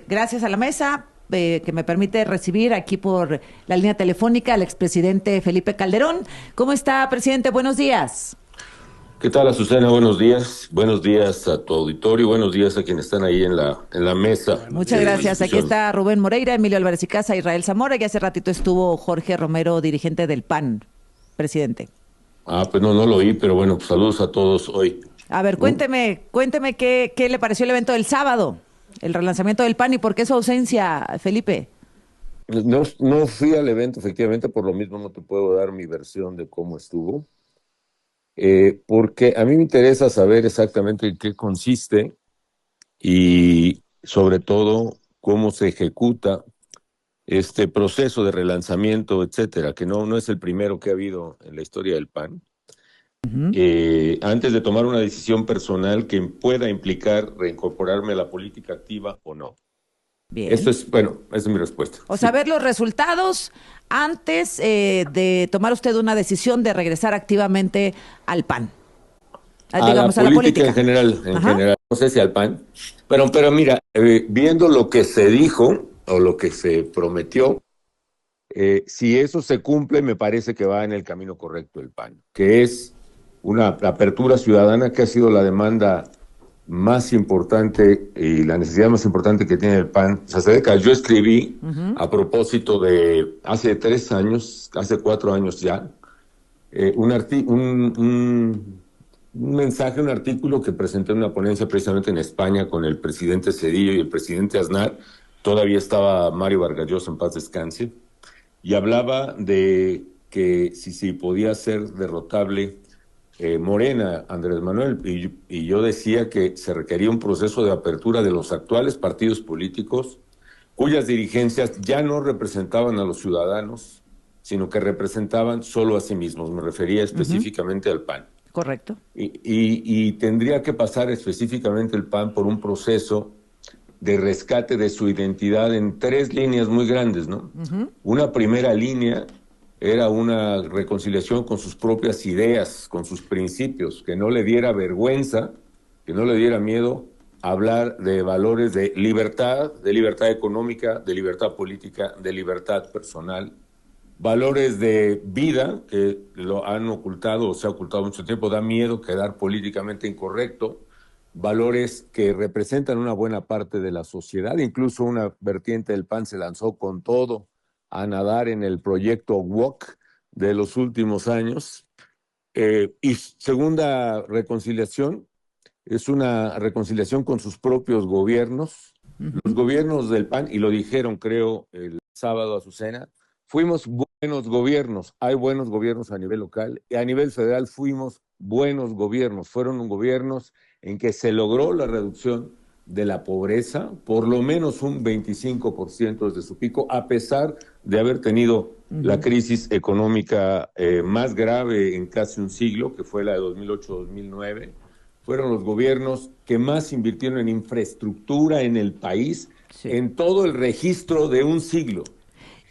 Gracias a la mesa que me permite recibir aquí por la línea telefónica al expresidente Felipe Calderón. ¿Cómo está, presidente? Buenos días. ¿Qué tal, Azucena? Buenos días. Buenos días a tu auditorio. Buenos días a quienes están ahí en la mesa Muchas de gracias. Aquí discusión. está Rubén Moreira, Emilio Álvarez y Casa, Israel Zamora y hace ratito estuvo Jorge Romero, dirigente del PAN, presidente. Pues no lo oí, pero bueno, pues saludos a todos hoy. A ver, ¿No? cuénteme qué le pareció el evento del sábado, el relanzamiento del PAN y por qué su ausencia, Felipe. No fui al evento, efectivamente, por lo mismo no te puedo dar mi versión de cómo estuvo, porque a mí me interesa saber exactamente en qué consiste y sobre todo cómo se ejecuta este proceso de relanzamiento, etcétera, que no es el primero que ha habido en la historia del PAN. Ujú. Antes de tomar una decisión personal que pueda implicar reincorporarme a la política activa o no. Bien. Esa es mi respuesta. O sea, Sí. ver los resultados antes de tomar usted una decisión de regresar activamente al PAN, A la digamos, a la política política. en Ajá. general, no sé si al PAN, pero mira, viendo lo que se dijo o lo que se prometió, si eso se cumple, me parece que va en el camino correcto el PAN, que es una apertura ciudadana que ha sido la demanda más importante y la necesidad más importante que tiene el PAN. O sea, hace décadas yo escribí Ujú. a propósito de hace 3 años, hace 4 años ya, un mensaje, un artículo que presenté en una ponencia precisamente en España con el presidente Cedillo y el presidente Aznar. Todavía estaba Mario Vargas Llosa, en paz descanse, y hablaba de que si podía ser derrotable Morena, Andrés Manuel, y yo decía que se requería un proceso de apertura de los actuales partidos políticos cuyas dirigencias ya no representaban a los ciudadanos, sino que representaban solo a sí mismos. Me refería Ujú. específicamente al PAN. Correcto. Y tendría que pasar específicamente el PAN por un proceso de rescate de su identidad en 3 líneas muy grandes, ¿no? Ujú. Una primera línea era una reconciliación con sus propias ideas, con sus principios, que no le diera vergüenza, que no le diera miedo hablar de valores de libertad económica, de libertad política, de libertad personal, valores de vida que lo han ocultado o se ha ocultado mucho tiempo, da miedo quedar políticamente incorrecto, valores que representan una buena parte de la sociedad, incluso una vertiente del PAN se lanzó con todo a nadar en el proyecto WOC de los últimos años. Y segunda reconciliación es una reconciliación con sus propios gobiernos. Los Ujú. gobiernos del PAN, y lo dijeron creo el sábado, Azucena, fuimos buenos gobiernos. Hay buenos gobiernos a nivel local y a nivel federal fuimos buenos gobiernos. Fueron gobiernos en que se logró la reducción de la pobreza, por lo menos un 25% desde su pico, a pesar de haber tenido la Ujú. crisis económica más grave en casi un siglo, que fue la de 2008-2009. Fueron los gobiernos que más invirtieron en infraestructura en el país Sí. en todo el registro de un siglo.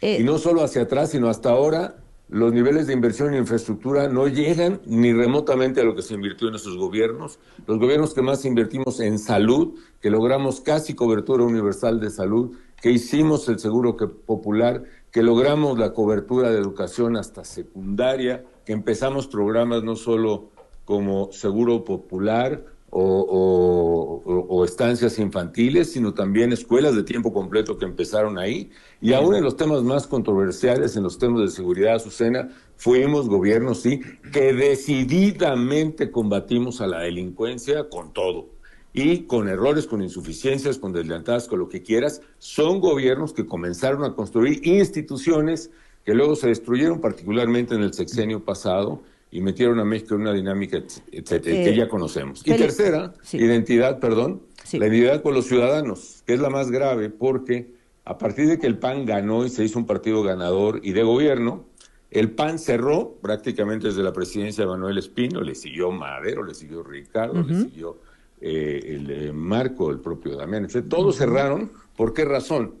Y Eh, no solo hacia atrás, sino hasta ahora, los niveles de inversión en infraestructura no llegan ni remotamente a lo que se invirtió en esos gobiernos. Los gobiernos que más invertimos en salud, que logramos casi cobertura universal de salud, que hicimos el seguro popular, que logramos la cobertura de educación hasta secundaria, que empezamos programas no solo como seguro popular o estancias infantiles, sino también escuelas de tiempo completo que empezaron ahí. Y aún bien. en los temas más controversiales, en los temas de seguridad, Azucena, fuimos gobiernos, sí, que decididamente combatimos a la delincuencia con todo. Y con errores, con insuficiencias, con deslealtades, con lo que quieras, son gobiernos que comenzaron a construir instituciones que luego se destruyeron, particularmente en el sexenio pasado, y metieron a México en una dinámica, etcétera, que Eh, ya conocemos. Y Feli- tercera, sí, identidad, perdón, sí. la identidad con los ciudadanos, que es la más grave, porque a partir de que el PAN ganó y se hizo un partido ganador y de gobierno, el PAN cerró prácticamente desde la presidencia de Manuel Espino, le siguió Madero, le siguió Ricardo, le Ujú. siguió el Marco, el propio Damián, etc. Todos Ujú. cerraron. ¿Por qué razón?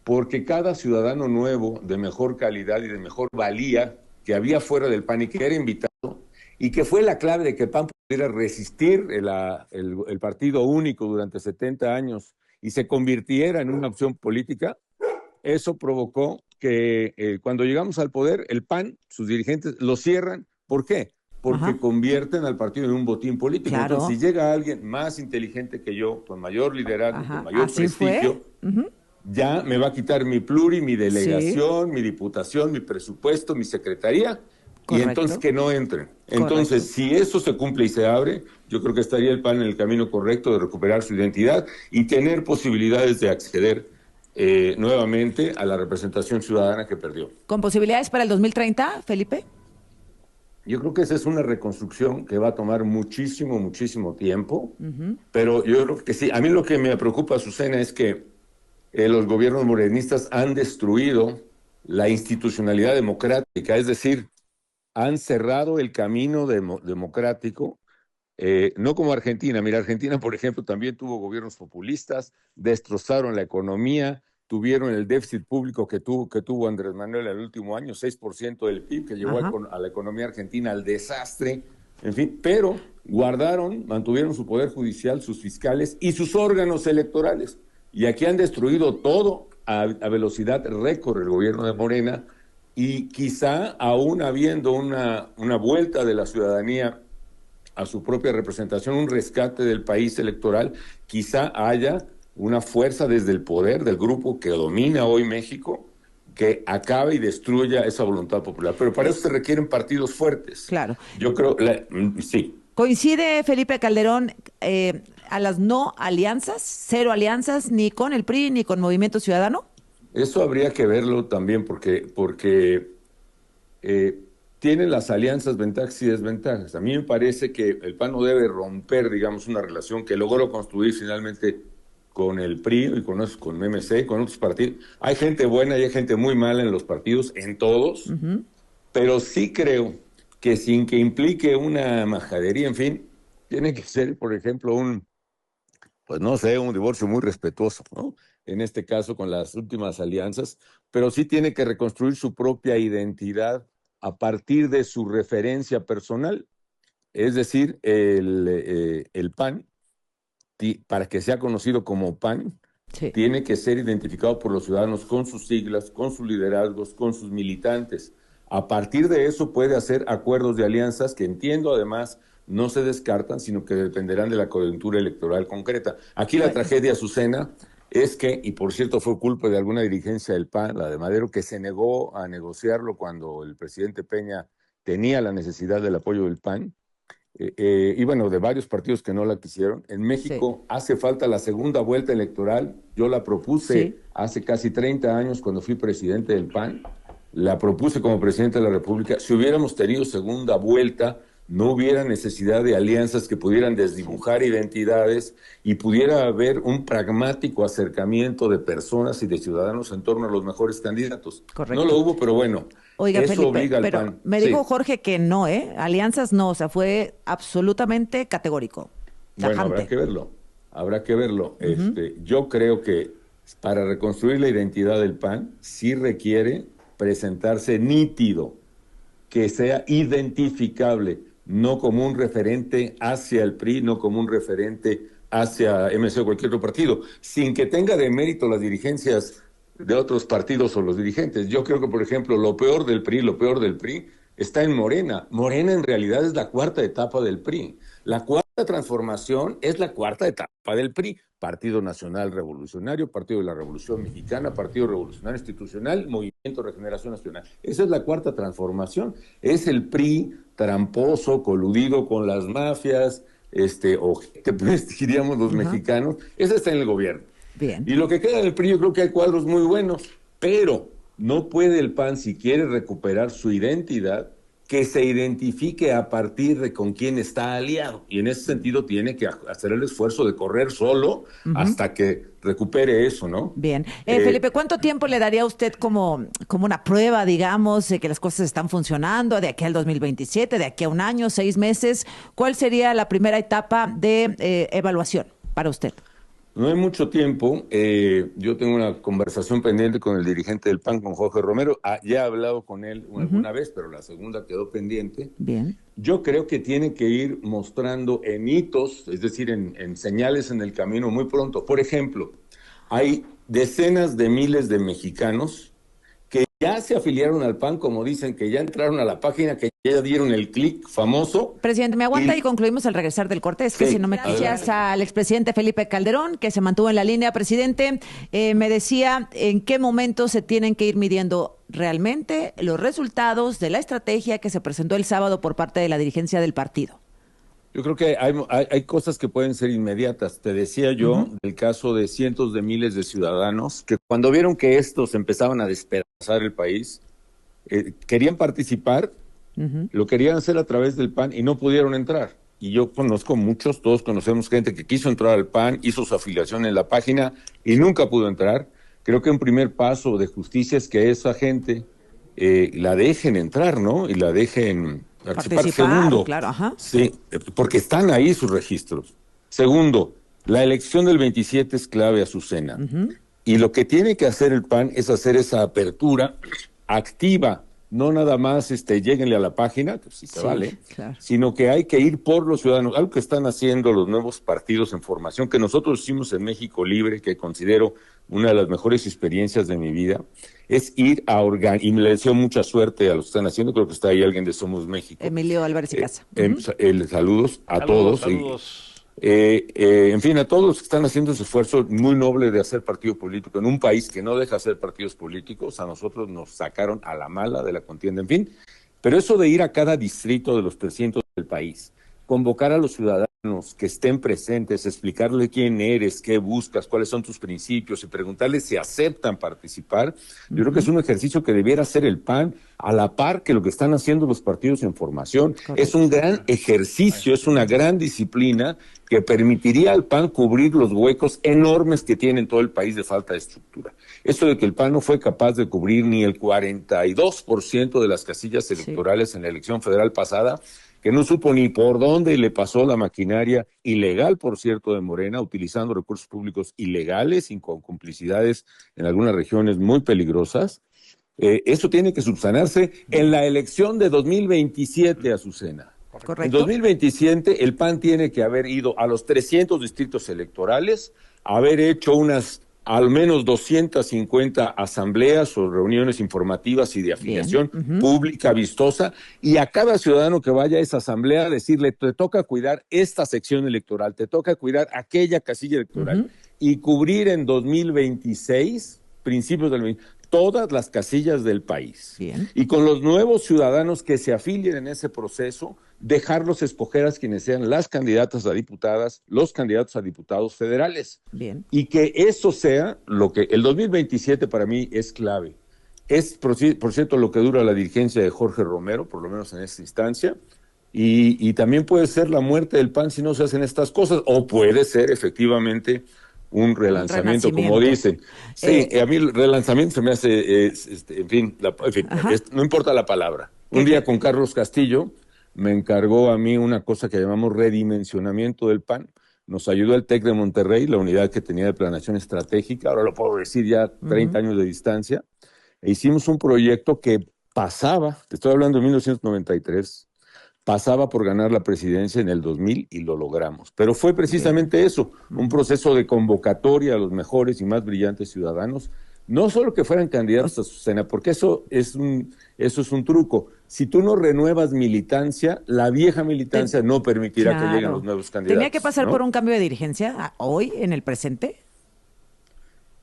Porque cada ciudadano nuevo, de mejor calidad y de mejor valía, que había fuera del PAN y que era invitado, y que fue la clave de que el PAN pudiera resistir el partido único durante 70 años y se convirtiera en una opción política, eso provocó que cuando llegamos al poder, el PAN, sus dirigentes, lo cierran. ¿Por qué? Porque Ajá. convierten al partido en un botín político. Entonces, si Claro. llega alguien más inteligente que yo, con mayor liderazgo, con Ajá. mayor Así fue. prestigio, ya me va a quitar mi pluri, mi Sí, delegación, mi diputación, mi presupuesto, mi secretaría, y entonces correcto, que no entren. correcto. Entonces, si eso se cumple y se abre, yo creo que estaría el PAN en el camino correcto de recuperar su identidad y tener posibilidades de acceder nuevamente a la representación ciudadana que perdió. ¿Con posibilidades para el 2030, Felipe? Yo creo que esa es una reconstrucción que va a tomar muchísimo, muchísimo tiempo, pero yo creo que sí. A mí lo que me preocupa, Azucena, es que los gobiernos morenistas han destruido la institucionalidad democrática, es decir, han cerrado el camino democrático, no como Argentina. Mira, Argentina, por ejemplo, también tuvo gobiernos populistas, destrozaron la economía, tuvieron el déficit público que tuvo Andrés Manuel el último año, 6% del PIB, que llevó Ajá. a la economía argentina al desastre, en fin, pero mantuvieron su poder judicial, sus fiscales y sus órganos electorales. Y aquí han destruido todo a velocidad récord el gobierno de Morena, y quizá aún habiendo una vuelta de la ciudadanía a su propia representación, un rescate del país electoral, quizá haya una fuerza desde el poder del grupo que domina hoy México que acabe y destruya esa voluntad popular. Pero para eso se requieren partidos fuertes. Claro. Yo creo, sí. ¿Coincide Felipe Calderón a las no alianzas, cero alianzas, ni con el PRI ni con Movimiento Ciudadano? Eso habría que verlo también porque eh, tienen las alianzas ventajas y desventajas. A mí me parece que el PAN no debe romper, digamos, una relación que logró construir finalmente con el PRI y con MC, con otros partidos. Hay gente buena y hay gente muy mala en los partidos, en todos, pero sí creo que sin que implique una majadería, en fin, tiene que ser, por ejemplo, pues no sé, un divorcio muy respetuoso, ¿no? En este caso con las últimas alianzas, pero sí tiene que reconstruir su propia identidad a partir de su referencia personal, es decir, el PAN, para que sea conocido como PAN, Sí. tiene que ser identificado por los ciudadanos con sus siglas, con sus liderazgos, con sus militantes. A partir de eso puede hacer acuerdos de alianzas que entiendo además no se descartan, sino que dependerán de la coyuntura electoral concreta. Aquí la Bueno, tragedia, Azucena, es que, y por cierto fue culpa de alguna dirigencia del PAN, la de Madero, que se negó a negociarlo cuando el presidente Peña tenía la necesidad del apoyo del PAN, y bueno, de varios partidos que no la quisieron. En sí, México hace falta la segunda vuelta electoral. Yo la propuse sí. hace casi 30 años cuando fui presidente del PAN. La propuse como presidente de la República. Si hubiéramos tenido segunda vuelta, no hubiera necesidad de alianzas que pudieran Sí, desdibujar identidades y pudiera haber un pragmático acercamiento de personas y de ciudadanos en torno a los mejores candidatos. No lo correcto. hubo, pero bueno, Oiga, eso Felipe, obliga al pero PAN. me dijo Sí. Jorge que no, ¿eh? Alianzas no, o sea, fue absolutamente categórico, Bueno, habrá tajante. que verlo, habrá que verlo. Yo creo que para reconstruir la identidad del PAN sí requiere presentarse nítido, que sea identificable, no como un referente hacia el PRI, no como un referente hacia MC o cualquier otro partido, sin que tenga de mérito las dirigencias de otros partidos o los dirigentes. Yo creo que, por ejemplo, lo peor del PRI está en Morena. Morena en realidad es la cuarta etapa del PRI. La cuarta transformación es la cuarta etapa del PRI. Partido Nacional Revolucionario, Partido de la Revolución Mexicana, Partido Revolucionario Institucional, Movimiento Regeneración Nacional. Esa es la cuarta transformación. Es el PRI tramposo, coludido con las mafias, o pues, diríamos los Ajá. mexicanos. Ese está en el gobierno. Bien. Y lo que queda del PRI, yo creo que hay cuadros muy buenos, pero no puede el PAN, si quiere recuperar su identidad, que se identifique a partir de con quién está aliado. Y en ese sentido tiene que hacer el esfuerzo de correr solo Ujú. hasta que recupere eso, ¿no? Bien. Eh, Felipe, ¿cuánto tiempo le daría a usted como una prueba, digamos, de que las cosas están funcionando de aquí al 2027, de aquí a un año, 6 meses? ¿Cuál sería la primera etapa de evaluación para usted? No hay mucho tiempo. Yo tengo una conversación pendiente con el dirigente del PAN, con Jorge Romero. Ya he hablado con él Ujú. alguna vez, pero la segunda quedó pendiente. Bien. Yo creo que tiene que ir mostrando en hitos, es decir, en señales en el camino muy pronto. Por ejemplo, hay decenas de miles de mexicanos que ya se afiliaron al PAN, como dicen, que ya entraron a la página, que ya dieron el clic famoso. Presidente, ¿me aguanta y concluimos al regresar del corte? Es que Sí, si no me gracias al expresidente Felipe Calderón, que se mantuvo en la línea. Presidente, me decía en qué momento se tienen que ir midiendo realmente los resultados de la estrategia que se presentó el sábado por parte de la dirigencia del partido. Yo creo que hay cosas que pueden ser inmediatas. Te decía yo del caso de cientos de miles de ciudadanos que cuando vieron que estos empezaban a despedazar el país, querían participar, lo querían hacer a través del PAN y no pudieron entrar. Y yo conozco muchos, todos conocemos gente que quiso entrar al PAN, hizo su afiliación en la página y nunca pudo entrar. Creo que un primer paso de justicia es que esa gente la dejen entrar, ¿no? Y la dejen participar. Segundo, claro, ajá. Sí, porque están ahí sus registros. Segundo, la elección del 27 es clave, Azucena. Y lo que tiene que hacer el PAN es hacer esa apertura activa, no nada más lléguenle a la página, que sí se vale, claro, sino que hay que ir por los ciudadanos, algo que están haciendo los nuevos partidos en formación, que nosotros hicimos en México Libre, que considero una de las mejores experiencias de mi vida, es ir a y me le deseo mucha suerte a los que están haciendo, creo que está ahí alguien de Somos México. Emilio Álvarez y Casa. Saludos a todos. Saludos. En fin, a todos los que están haciendo ese esfuerzo muy noble de hacer partido político en un país que no deja hacer partidos políticos. A nosotros nos sacaron a la mala de la contienda, en fin. Pero eso de ir a cada distrito de los 300 del país, convocar a los ciudadanos que estén presentes, explicarle quién eres, qué buscas, cuáles son tus principios y preguntarles si aceptan participar, yo creo que es un ejercicio que debiera hacer el PAN a la par que lo que están haciendo los partidos en formación. Correcto. Es un gran ejercicio, es una gran disciplina que permitiría al PAN cubrir los huecos enormes que tiene en todo el país de falta de estructura. Esto de que el PAN no fue capaz de cubrir ni el 42% de las casillas electorales en la elección federal pasada, que no supo ni por dónde le pasó la maquinaria ilegal, por cierto, de Morena, utilizando recursos públicos ilegales y con complicidades en algunas regiones muy peligrosas. Eso tiene que subsanarse en la elección de 2027, Azucena. Correcto. En 2027 el PAN tiene que haber ido a los 300 distritos electorales, haber hecho al menos 250 asambleas o reuniones informativas y de afiliación pública vistosa, y a cada ciudadano que vaya a esa asamblea decirle, te toca cuidar esta sección electoral, te toca cuidar aquella casilla electoral, y cubrir en 2026, principios del todas las casillas del país. Bien. Y con los nuevos ciudadanos que se afilien en ese proceso, dejarlos escoger a quienes sean las candidatas a diputadas, los candidatos a diputados federales. Bien. Y que eso sea lo que el 2027 para mí es clave. Es, por cierto, lo que dura la dirigencia de Jorge Romero, por lo menos en esta instancia, y también puede ser la muerte del PAN si no se hacen estas cosas, o puede ser efectivamente un relanzamiento, como dicen. Sí, a mí el relanzamiento se me hace, no importa la palabra. Un día con Carlos Castillo me encargó a mí una cosa que llamamos redimensionamiento del PAN. Nos ayudó el TEC de Monterrey, la unidad que tenía de planeación estratégica, ahora lo puedo decir ya 30 años de distancia, e hicimos un proyecto que pasaba, te estoy hablando de 1993, pasaba por ganar la presidencia en el 2000 y lo logramos. Pero fue precisamente eso, un proceso de convocatoria a los mejores y más brillantes ciudadanos, no solo que fueran candidatos a Azucena, porque eso es un truco. Si tú no renuevas militancia, la vieja militancia no permitirá que lleguen los nuevos candidatos. ¿Tenía que pasar por un cambio de dirigencia hoy, en el presente?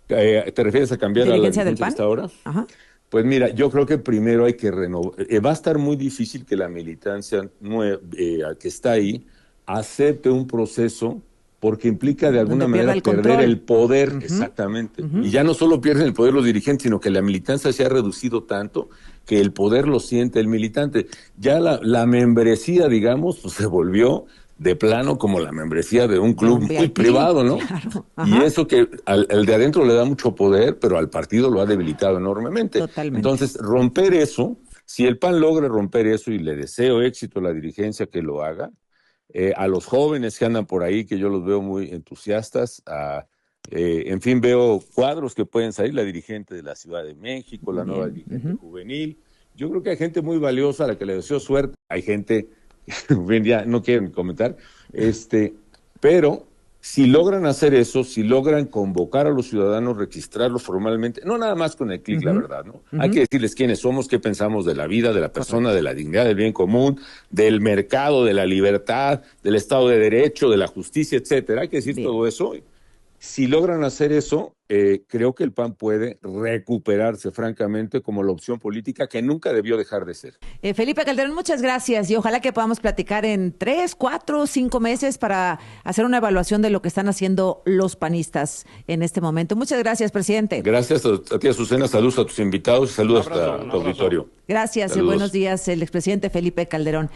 ¿Te refieres a cambiar a la dirigencia del PAN? Hasta ahora? Ajá. Pues mira, yo creo que primero hay que renovar. Va a estar muy difícil que la militancia que está ahí acepte un proceso, porque implica de alguna manera perder el poder, exactamente. Y ya no solo pierden el poder los dirigentes, sino que la militancia se ha reducido tanto que el poder lo siente el militante. Ya la membresía, digamos, pues se volvió de plano como la membresía de un club muy privado, ¿no? Claro. Y eso que al de adentro le da mucho poder, pero al partido lo ha debilitado enormemente. Totalmente. Entonces, romper eso, si el PAN logra romper eso, y le deseo éxito a la dirigencia que lo haga, a los jóvenes que andan por ahí, que yo los veo muy entusiastas, en fin, veo cuadros que pueden salir, la dirigente de la Ciudad de México, la nueva dirigente juvenil. Yo creo que hay gente muy valiosa a la que le deseo suerte. Hay gente, ya no quieren comentar, pero Si logran hacer eso, si logran convocar a los ciudadanos, registrarlos formalmente, no nada más con el clic, la verdad, ¿no? Hay que decirles quiénes somos, qué pensamos de la vida, de la persona, de la dignidad, del bien común, del mercado, de la libertad, del Estado de Derecho, de la justicia, etcétera. Hay que decir todo eso. Si logran hacer eso, creo que el PAN puede recuperarse, francamente, como la opción política que nunca debió dejar de ser. Felipe Calderón, muchas gracias y ojalá que podamos platicar en 3, 4, 5 meses para hacer una evaluación de lo que están haciendo los panistas en este momento. Muchas gracias, presidente. Gracias a ti, Azucena. Saludos a tus invitados y saludos a tu auditorio. Gracias y buenos días, el expresidente Felipe Calderón.